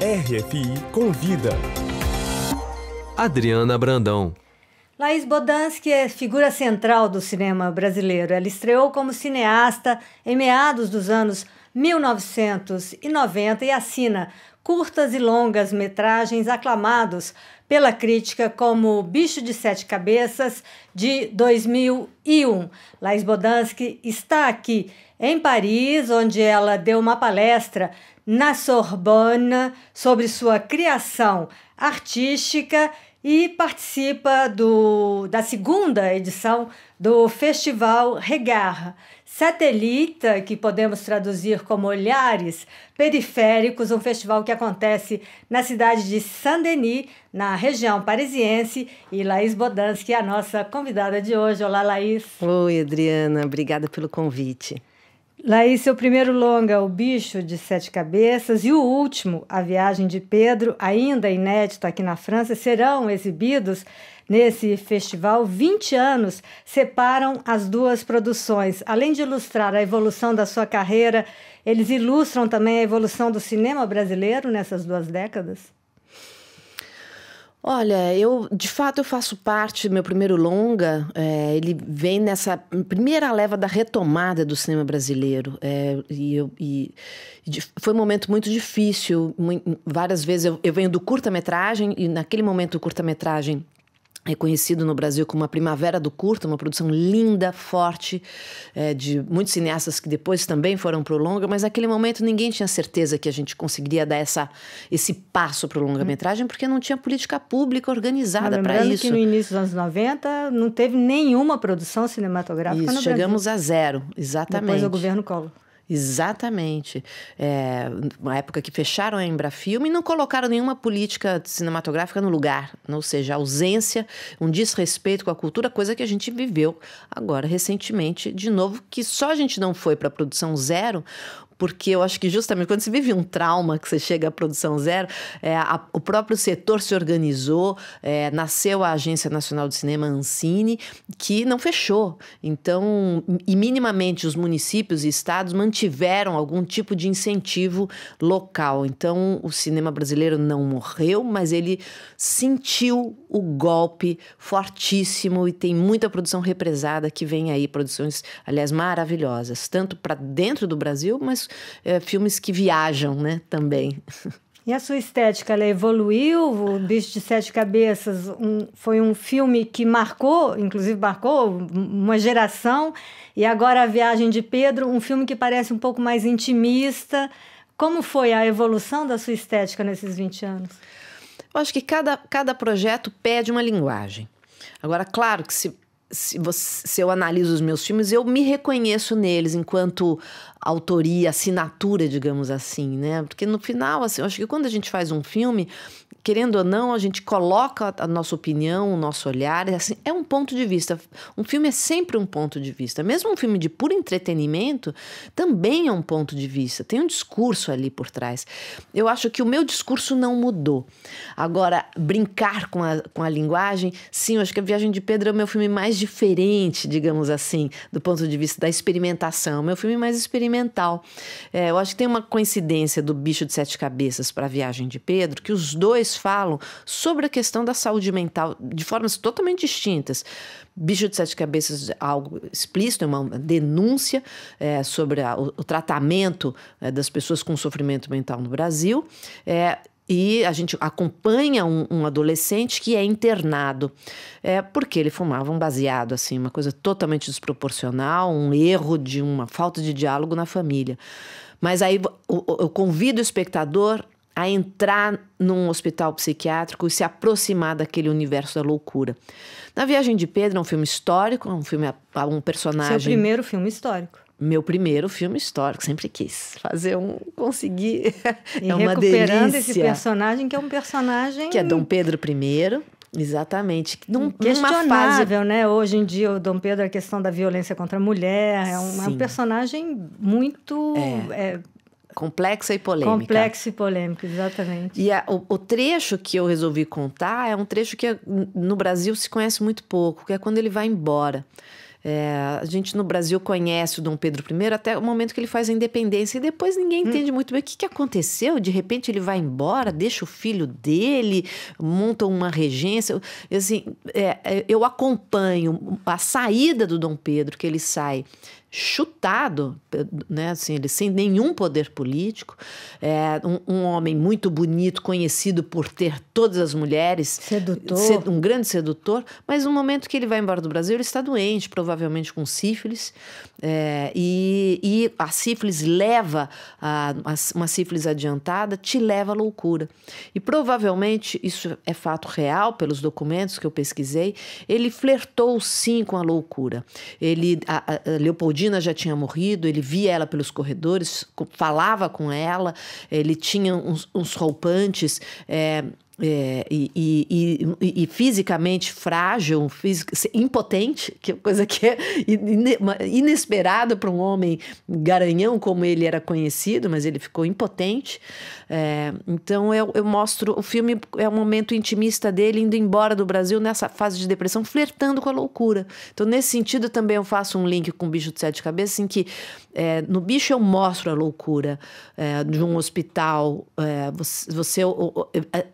RFI Convida. Adriana Brandão. Laís Bodansky é figura central do cinema brasileiro. Ela estreou como cineasta em meados dos anos 1990 e assina curtas e longas metragens aclamados pela crítica como Bicho de Sete Cabeças, de 2001. Laís Bodansky está aqui em Paris, onde ela deu uma palestra na Sorbonne sobre sua criação artística e participa da segunda edição do Festival Regard Satellite, que podemos traduzir como Olhares Periféricos, um festival que acontece na cidade de Saint-Denis, na região parisiense. E Laís Bodansky é a nossa convidada de hoje. Olá, Laís. Oi, Adriana. Obrigada pelo convite. Laís, seu primeiro longa, O Bicho de Sete Cabeças, e o último, A Viagem de Pedro, ainda inédito aqui na França, serão exibidos nesse festival. 20 anos separam as duas produções. Além de ilustrar a evolução da sua carreira, eles ilustram também a evolução do cinema brasileiro nessas 2 décadas? Olha, de fato eu faço parte, meu primeiro longa, ele vem nessa primeira leva da retomada do cinema brasileiro, foi um momento muito difícil, várias vezes eu venho do curta-metragem, e naquele momento o curta-metragem é conhecido no Brasil como a Primavera do Curta, uma produção linda, forte, de muitos cineastas que depois também foram para o longa, mas naquele momento ninguém tinha certeza que a gente conseguiria dar esse passo para o longa-metragem, porque não tinha política pública organizada para isso. Lembrando que no início dos anos 90 não teve nenhuma produção cinematográfica no Brasil. Chegamos a zero, exatamente. Depois do governo Collor. Exatamente. Uma época que fecharam a Embrafilme e não colocaram nenhuma política cinematográfica no lugar. Ou seja, a ausência, um desrespeito com a cultura, coisa que a gente viveu agora recentemente, de novo, que só a gente não foi para a produção zero, porque eu acho que justamente quando você vive um trauma, que você chega à produção zero, o próprio setor se organizou, nasceu a Agência Nacional de Cinema, Ancine, que não fechou. Então, e minimamente os municípios e estados mantiveram algum tipo de incentivo local. Então, o cinema brasileiro não morreu, mas ele sentiu o golpe fortíssimo e tem muita produção represada que vem aí, produções, aliás, maravilhosas, tanto para dentro do Brasil, mas filmes que viajam, né, também. E a sua estética, ela evoluiu? O Bicho de Sete Cabeças foi um filme que marcou uma geração, e agora A Viagem de Pedro, um filme que parece um pouco mais intimista. Como foi a evolução da sua estética nesses 20 anos? Eu acho que cada projeto pede uma linguagem. Agora, claro que se eu analiso os meus filmes, eu me reconheço neles enquanto autoria, assinatura, digamos assim, né? Porque no final, assim, eu acho que quando a gente faz um filme, querendo ou não, a gente coloca a nossa opinião, o nosso olhar, assim, é um ponto de vista. Um filme é sempre um ponto de vista. Mesmo um filme de puro entretenimento também é um ponto de vista. Tem um discurso ali por trás. Eu acho que o meu discurso não mudou. Agora, brincar com a linguagem, sim, eu acho que A Viagem de Pedro é o meu filme mais diferente, digamos assim, do ponto de vista da experimentação. O meu filme mais experimental. Eu acho que tem uma coincidência do Bicho de Sete Cabeças para A Viagem de Pedro, que os dois falam sobre a questão da saúde mental de formas totalmente distintas. Bicho de Sete Cabeças é algo explícito, é uma denúncia sobre o tratamento das pessoas com sofrimento mental no Brasil. E a gente acompanha um adolescente que é internado, porque ele fumava um baseado, assim, uma coisa totalmente desproporcional, um erro de uma falta de diálogo na família. Mas aí eu convido o espectador a entrar num hospital psiquiátrico e se aproximar daquele universo da loucura. Na Viagem de Pedro é um filme histórico, um personagem... Seu primeiro filme histórico. Meu primeiro filme histórico, sempre quis fazer conseguir, e uma recuperando delícia. Esse personagem, que é um personagem... Que é Dom Pedro I, exatamente. Questionável, né? Hoje em dia, o Dom Pedro, a questão da violência contra a mulher, é um personagem muito... complexa e polêmica. Complexa e polêmica, exatamente. E o trecho que eu resolvi contar é um trecho que no Brasil se conhece muito pouco, que é quando ele vai embora. A gente no Brasil conhece o Dom Pedro I até o momento que ele faz a independência e depois ninguém entende muito bem o que aconteceu. De repente ele vai embora, deixa o filho dele, monta uma regência. Assim, eu acompanho a saída do Dom Pedro, que ele sai chutado, né, assim, ele sem nenhum poder político, um homem muito bonito, conhecido por ter todas as mulheres, sedutor, um grande sedutor, mas no momento que ele vai embora do Brasil, ele está doente, provavelmente com sífilis, e a sífilis leva, uma sífilis adiantada, te leva à loucura. E provavelmente, isso é fato real, pelos documentos que eu pesquisei, ele flertou sim com a loucura. A Leopoldina já tinha morrido, ele via ela pelos corredores, falava com ela, ele tinha uns roupantes, e fisicamente frágil, impotente, que é coisa que é inesperada para um homem garanhão como ele era conhecido, mas ele ficou impotente. Então eu mostro, o filme é um momento intimista dele indo embora do Brasil nessa fase de depressão, flertando com a loucura. Então nesse sentido também eu faço um link com o Bicho de Sete Cabeças, em que no Bicho eu mostro a loucura de um hospital, você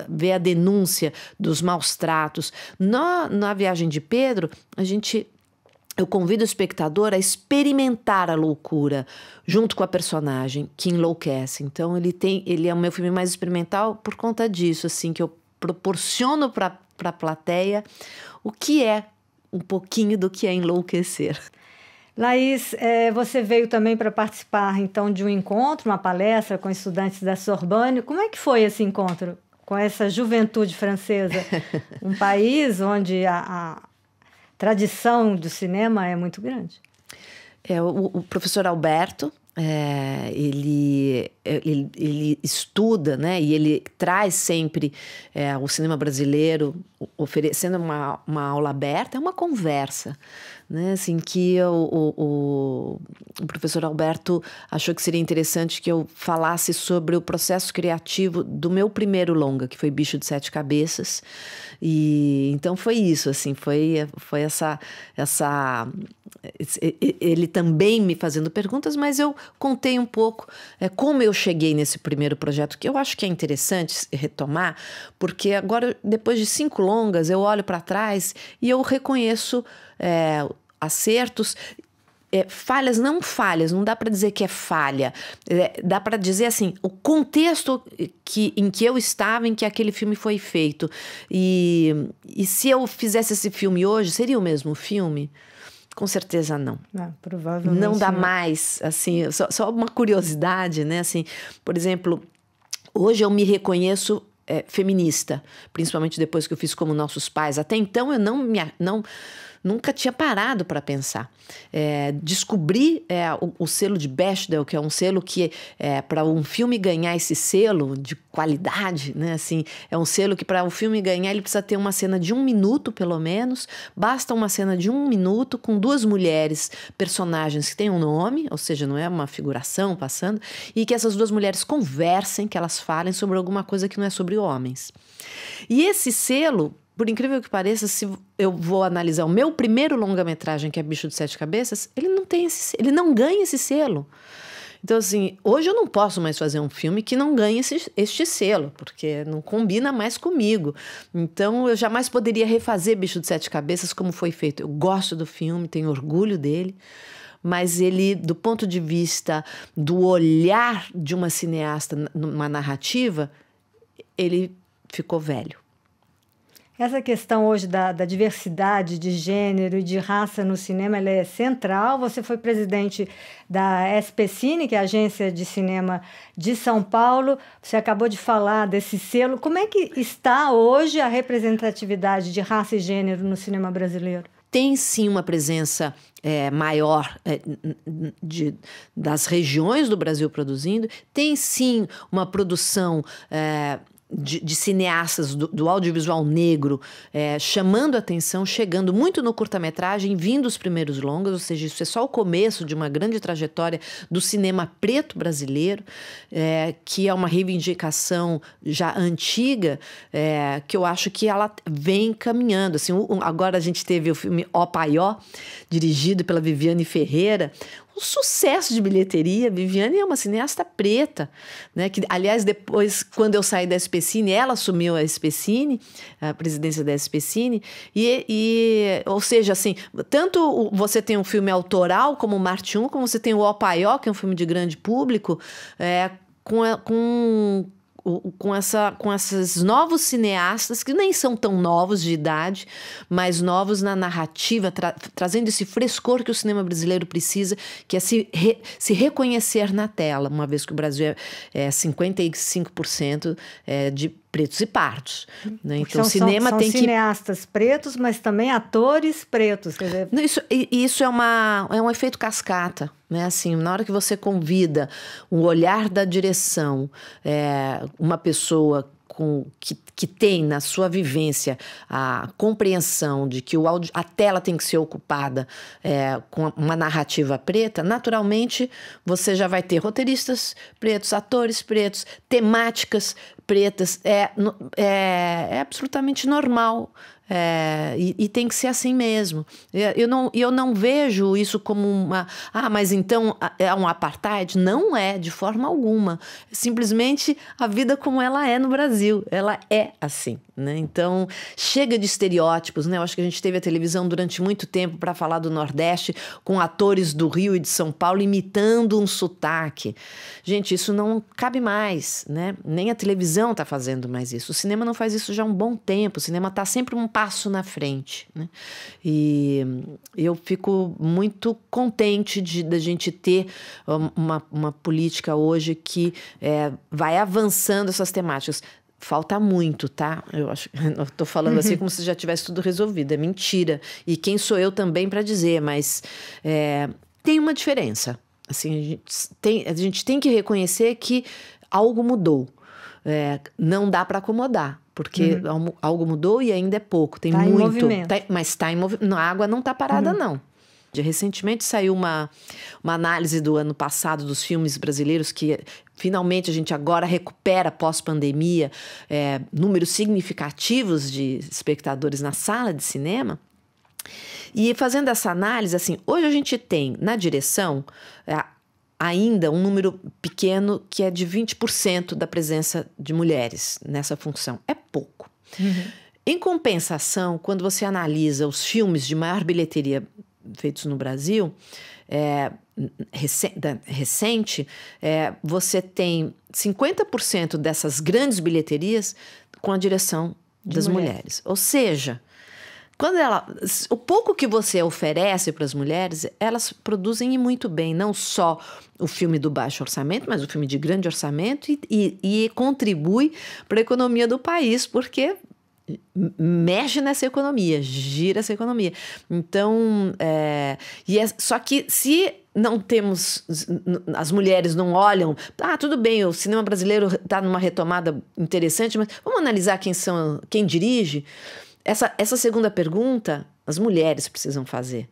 vê a denúncia dos maus tratos. Na Viagem de Pedro, eu convido o espectador a experimentar a loucura junto com a personagem que enlouquece. Então ele é o meu filme mais experimental por conta disso, assim, que eu proporciono para a plateia o que é um pouquinho do que é enlouquecer. Laís, você veio também para participar, então, de um encontro, uma palestra com estudantes da Sorbonne. Como é que foi esse encontro com essa juventude francesa? Um país onde a tradição do cinema é muito grande. O professor Alberto, ele estuda, né, e ele traz sempre o cinema brasileiro, oferecendo uma aula aberta, é uma conversa, né, assim, que o professor Alberto achou que seria interessante que eu falasse sobre o processo criativo do meu primeiro longa, que foi Bicho de Sete Cabeças. E então foi isso, assim, foi essa ele também me fazendo perguntas, mas eu contei um pouco como eu cheguei nesse primeiro projeto, que eu acho que é interessante retomar, porque agora, depois de 5 longas, eu olho para trás e eu reconheço acertos, falhas, não dá para dizer que é falha, dá para dizer assim, o contexto em que eu estava, em que aquele filme foi feito, e se eu fizesse esse filme hoje, seria o mesmo filme? Com certeza não. Provavelmente não dá mais, assim, só uma curiosidade, né, assim, por exemplo, hoje eu me reconheço feminista, principalmente depois que eu fiz Como Nossos Pais. Até então eu nunca tinha parado para pensar. Descobri o selo de Bechdel, que é um selo que, para um filme ganhar esse selo de qualidade, né, assim, é um selo que para o filme ganhar ele precisa ter uma cena de 1 minuto, pelo menos. Basta uma cena de 1 minuto com 2 mulheres, personagens que têm um nome, ou seja, não é uma figuração passando, e que essas 2 mulheres conversem, que elas falem sobre alguma coisa que não é sobre homens. E esse selo, por incrível que pareça, se eu vou analisar o meu primeiro longa-metragem, que é Bicho de Sete Cabeças, ele ele não ganha esse selo. Então, assim, hoje eu não posso mais fazer um filme que não ganhe este selo, porque não combina mais comigo. Então, eu jamais poderia refazer Bicho de Sete Cabeças como foi feito. Eu gosto do filme, tenho orgulho dele, mas ele, do ponto de vista do olhar de uma cineasta numa narrativa, ele ficou velho. Essa questão hoje da diversidade de gênero e de raça no cinema, ela é central. Você foi presidente da SPCine, que é a Agência de Cinema de São Paulo. Você acabou de falar desse selo. Como é que está hoje a representatividade de raça e gênero no cinema brasileiro? Tem sim uma presença maior das regiões do Brasil produzindo, tem sim uma produção de cineastas do audiovisual negro chamando a atenção, chegando muito no curta-metragem, vindo os primeiros longas, ou seja, isso é só o começo de uma grande trajetória do cinema preto brasileiro, que é uma reivindicação já antiga, que eu acho que ela vem caminhando. Assim, agora a gente teve o filme Ó Pai Ó, dirigido pela Viviane Ferreira, um sucesso de bilheteria. Viviane é uma cineasta preta, né? Que, aliás, depois, quando eu saí da SPCine, ela assumiu a SPCine, a presidência da SPCine, ou seja, assim, tanto você tem um filme autoral como o Marte 1, como você tem o Ó Pai Ó, que é um filme de grande público, com esses novos cineastas, que nem são tão novos de idade, mas novos na narrativa, trazendo esse frescor que o cinema brasileiro precisa, que é se reconhecer na tela, uma vez que o Brasil é 55% de pretos e pardos, né? Então, o cinema são tem que... cineastas pretos, mas também atores pretos. Quer dizer... Isso é um efeito cascata, né? Assim, na hora que você convida o olhar da direção, uma pessoa que tem na sua vivência a compreensão de que a tela tem que ser ocupada com uma narrativa preta, naturalmente você já vai ter roteiristas pretos, atores pretos, temáticas pretas. É absolutamente normal. E tem que ser assim mesmo. Eu não vejo isso como mas então é um apartheid? Não é, de forma alguma. Simplesmente a vida como ela é no Brasil. Ela é assim, né? Então, chega de estereótipos, né? Eu acho que a gente teve a televisão durante muito tempo para falar do Nordeste, com atores do Rio e de São Paulo imitando um sotaque. Gente, isso não cabe mais, né? Nem a televisão está fazendo mais isso. O cinema não faz isso já há um bom tempo. O cinema está sempre um passo na frente, né? E eu fico muito contente da gente ter uma política hoje que vai avançando essas temáticas. Falta muito, tá? Eu tô falando assim como se já tivesse tudo resolvido. É mentira. E quem sou eu também para dizer, mas tem uma diferença. Assim, a gente tem que reconhecer que algo mudou. Não dá para acomodar, porque algo mudou e ainda é pouco. Tem muito. Em movimento. Mas está em movimento. A água não está parada, não. Recentemente saiu uma análise do ano passado dos filmes brasileiros que finalmente a gente agora recupera pós-pandemia números significativos de espectadores na sala de cinema. E fazendo essa análise, assim, hoje a gente tem na direção ainda um número pequeno que é de 20% da presença de mulheres nessa função. É pouco. Em compensação, quando você analisa os filmes de maior bilheteria feitos no Brasil, recente, você tem 50% dessas grandes bilheterias com a direção das mulheres. Ou seja, o pouco que você oferece para as mulheres, elas produzem e muito bem, não só o filme do baixo orçamento, mas o filme de grande orçamento e contribui para a economia do país, porque mexe nessa economia, gira essa economia. Então, só que se não temos, as mulheres não olham, tudo bem, o cinema brasileiro está numa retomada interessante, mas vamos analisar quem dirige. Essa segunda pergunta, as mulheres precisam fazer.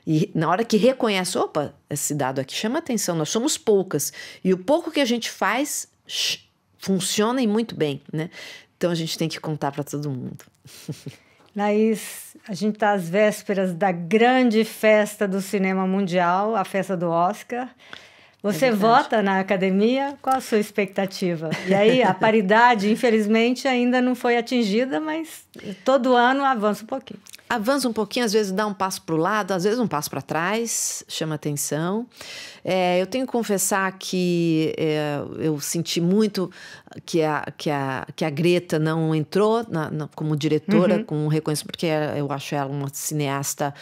E na hora que reconhece, opa, esse dado aqui chama atenção, nós somos poucas. E o pouco que a gente faz funciona e muito bem, né? Então a gente tem que contar para todo mundo. Laís, a gente está às vésperas da grande festa do cinema mundial, a festa do Oscar. Você vota na academia? Qual a sua expectativa? E aí, a paridade, infelizmente, ainda não foi atingida, mas todo ano avança um pouquinho. Avança um pouquinho, às vezes dá um passo para o lado, às vezes um passo para trás, chama atenção. Eu tenho que confessar que eu senti muito que a Greta não entrou como diretora, com reconhecimento, porque eu acho ela uma cineasta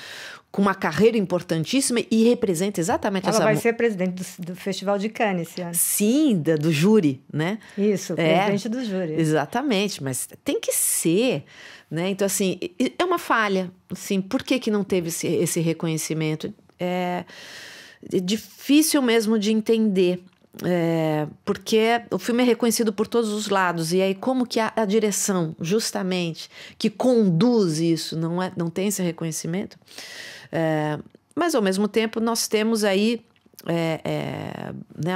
com uma carreira importantíssima e representa exatamente ela vai ser presidente do Festival de Cannes esse ano. Sim, do júri, né? Isso, presidente do júri. Exatamente, mas tem que ser, né? Então, assim, é uma falha. Assim, por que não teve esse reconhecimento? É difícil mesmo de entender. porque o filme é reconhecido por todos os lados, e aí como que a direção, justamente, que conduz isso, não tem esse reconhecimento? Mas, ao mesmo tempo, nós temos aí né,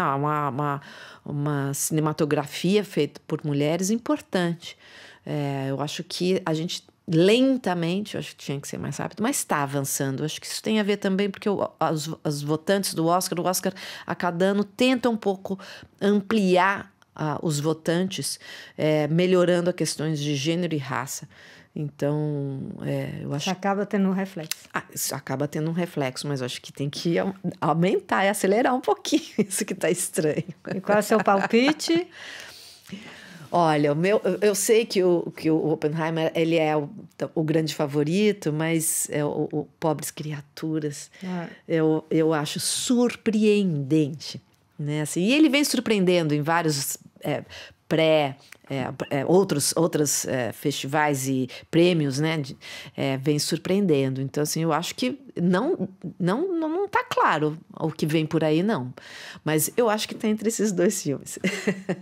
uma cinematografia feita por mulheres importante. Eu acho que a gente lentamente, eu acho que tinha que ser mais rápido, mas está avançando. Eu acho que isso tem a ver também porque as votantes do Oscar, o Oscar a cada ano tenta um pouco ampliar os votantes, melhorando as questões de gênero e raça. Então, eu acho... Isso acaba tendo um reflexo. Isso acaba tendo um reflexo, mas eu acho que tem que aumentar e acelerar um pouquinho. Isso que está estranho. E qual é o seu palpite? Olha, eu sei que o Oppenheimer ele é o grande favorito, mas o Pobres Criaturas eu acho surpreendente, né? Assim, e ele vem surpreendendo em vários outros festivais e prêmios, né? Vem surpreendendo. Então, assim, eu acho que não tá claro o que vem por aí, não. Mas eu acho que tá entre esses dois filmes.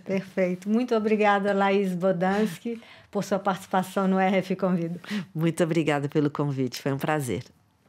Perfeito. Muito obrigada, Laís Bodansky, por sua participação no RF Convida. Muito obrigada pelo convite, foi um prazer.